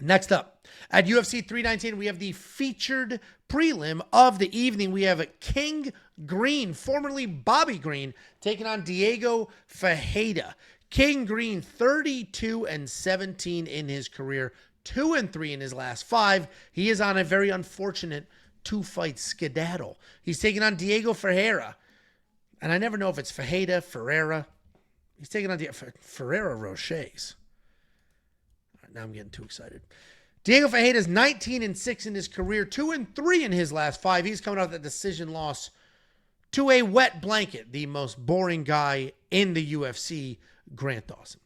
Next up, at UFC 319, we have the featured prelim of the evening. We have King Green, formerly Bobby Green, taking on Diego Ferreira. King Green, 32-17 in his career, 2-3 in his last 5. He is on a very unfortunate 2-fight skedaddle. He's taking on Diego Ferreira. And I never know if it's Ferreira. He's taking on Ferreira Rochers. Now I'm getting too excited. Diego Ferreira is 19-6 in his career, 2-3 in his last 5. He's coming out of that decision loss to a wet blanket, the most boring guy in the UFC, Grant Dawson.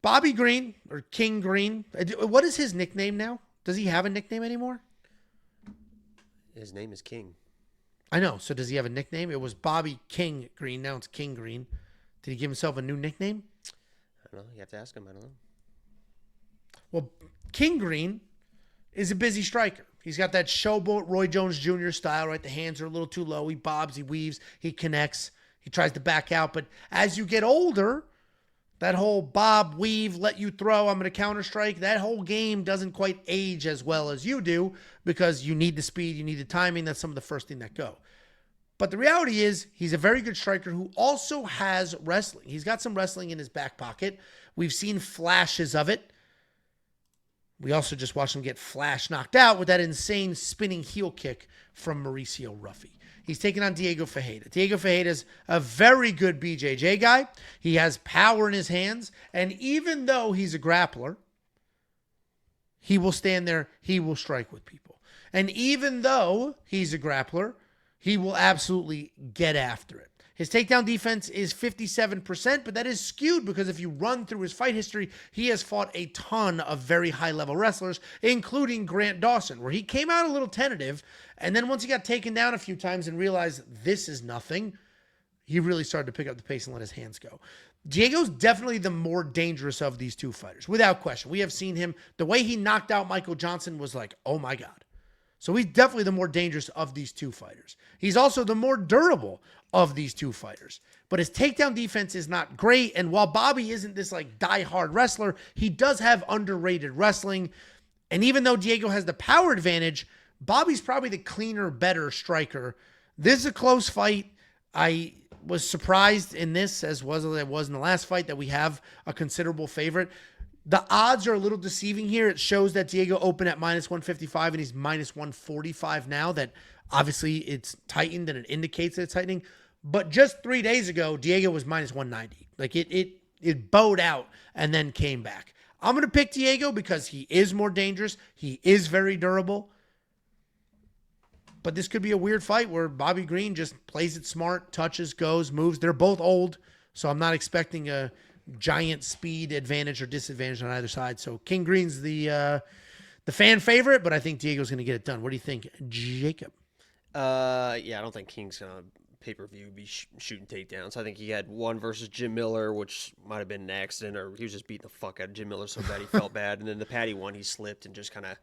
Bobby Green, or King Green, what is his nickname now? Does he have a nickname anymore? His name is King. I know. So does he have a nickname? It was Bobby King Green. Now it's King Green. Did he give himself a new nickname? I don't know. You have to ask him. I don't know. Well, King Green is a busy striker. He's got that showboat Roy Jones Jr. style, right? The hands are a little too low. He bobs, he weaves, he connects, he tries to back out. But as you get older, that whole bob, weave, let you throw, I'm going to counter strike, that whole game doesn't quite age as well as you do because you need the speed, you need the timing. That's some of the first thing that go. But the reality is he's a very good striker who also has wrestling. He's got some wrestling in his back pocket. We've seen flashes of it. We also just watched him get flash knocked out with that insane spinning heel kick from Mauricio Ruffy. He's taking on Diego Ferreira. Diego Ferreira is a very good BJJ guy. He has power in his hands. And even though he's a grappler, he will stand there. He will strike with people. And even though he's a grappler, he will absolutely get after it. His takedown defense is 57%, but that is skewed because if you run through his fight history, he has fought a ton of very high-level wrestlers, including Grant Dawson, where he came out a little tentative, and then once he got taken down a few times and realized this is nothing, he really started to pick up the pace and let his hands go. Diego's definitely the more dangerous of these two fighters, without question. We have seen him, the way he knocked out Michael Johnson was like, oh my God. So he's definitely the more dangerous of these two fighters. He's also the more durable of these two fighters. But his takedown defense is not great. And while Bobby isn't this like die-hard wrestler, he does have underrated wrestling. And even though Diego has the power advantage, Bobby's probably the cleaner, better striker. This is a close fight. I was surprised in this, as was in the last fight, that we have a considerable favorite. The odds are a little deceiving here. It shows that Diego opened at -155 and he's -145 now. That obviously it's tightened and it indicates that it's tightening. But just 3 days ago, Diego was -190. Like it bowed out and then came back. I'm going to pick Diego because he is more dangerous. He is very durable. But this could be a weird fight where Bobby Green just plays it smart, touches, goes, moves. They're both old, so I'm not expecting a giant speed advantage or disadvantage on either side. So King Green's the fan favorite, but I think Diego's going to get it done. What do you think, Jacob? Yeah, I don't think King's going to pay-per-view be shooting takedowns. I think he had one versus Jim Miller, which might have been an accident, or he was just beating the fuck out of Jim Miller so bad he felt bad. And then the Patty one, he slipped and just kind of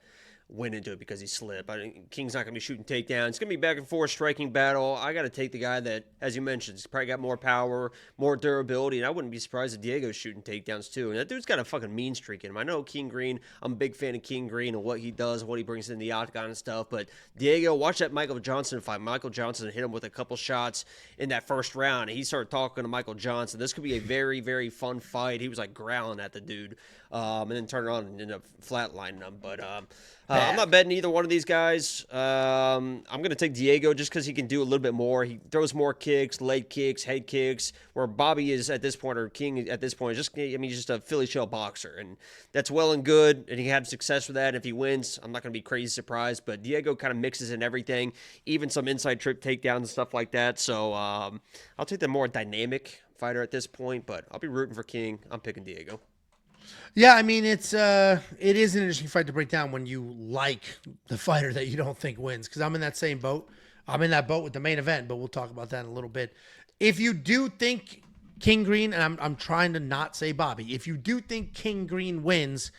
went into it because he slipped. I think King's not going to be shooting takedowns. It's going to be back and forth striking battle. I got to take the guy that, as you mentioned, he's probably got more power, more durability, and I wouldn't be surprised if Diego's shooting takedowns too. And that dude's got a fucking mean streak in him. I know King Green, I'm a big fan of King Green and what he does, what he brings in the octagon and stuff, but Diego, watch that Michael Johnson fight. Michael Johnson hit him with a couple shots in that first round, and he started talking to Michael Johnson. This could be a very, very fun fight. He was like growling at the dude, and then turned around and ended up flatlining him. But I'm not betting either one of these guys. I'm going to take Diego just because he can do a little bit more. He throws more kicks, leg kicks, head kicks, where Bobby is at this point, or King at this point, he's just a Philly shell boxer. And that's well and good, and he had success with that. And if he wins, I'm not going to be crazy surprised. But Diego kind of mixes in everything, even some inside trip takedowns and stuff like that. So I'll take the more dynamic fighter at this point, but I'll be rooting for King. I'm picking Diego. Yeah, I mean, it is an interesting fight to break down when you like the fighter that you don't think wins, because I'm in that same boat. I'm in that boat with the main event, but we'll talk about that in a little bit. If you do think King Green, and I'm trying to not say Bobby, if you do think King Green wins,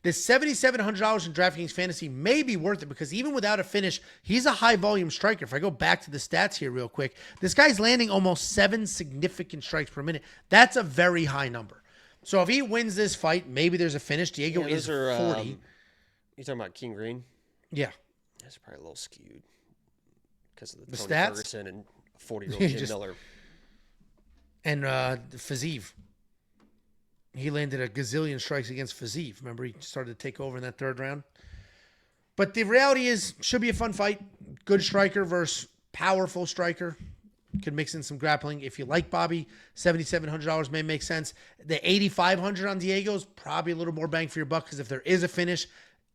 this $7,700 in DraftKings Fantasy may be worth it, because even without a finish, he's a high-volume striker. If I go back to the stats here real quick, this guy's landing almost 7 significant strikes per minute. That's a very high number. So if he wins this fight, maybe there's a finish. Diego is 40. You talking about King Green? Yeah. That's probably a little skewed because of the The Tony stats? Ferguson and 40-year-old Jim Just- Miller. And Fiziev. He landed a gazillion strikes against Fiziev. Remember, he started to take over in that third round. But the reality is, should be a fun fight. Good striker versus powerful striker. Could mix in some grappling. If you like Bobby, $7,700 may make sense. The $8,500 on Diego's probably a little more bang for your buck because if there is a finish,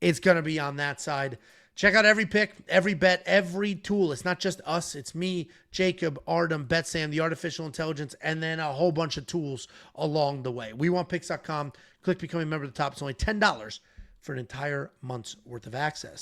it's going to be on that side. Check out every pick, every bet, every tool. It's not just us. It's me, Jacob, Artem, BetSam, the artificial intelligence, and then a whole bunch of tools along the way. WeWantPicks.com. Click Become a Member of the Top. It's only $10 for an entire month's worth of access.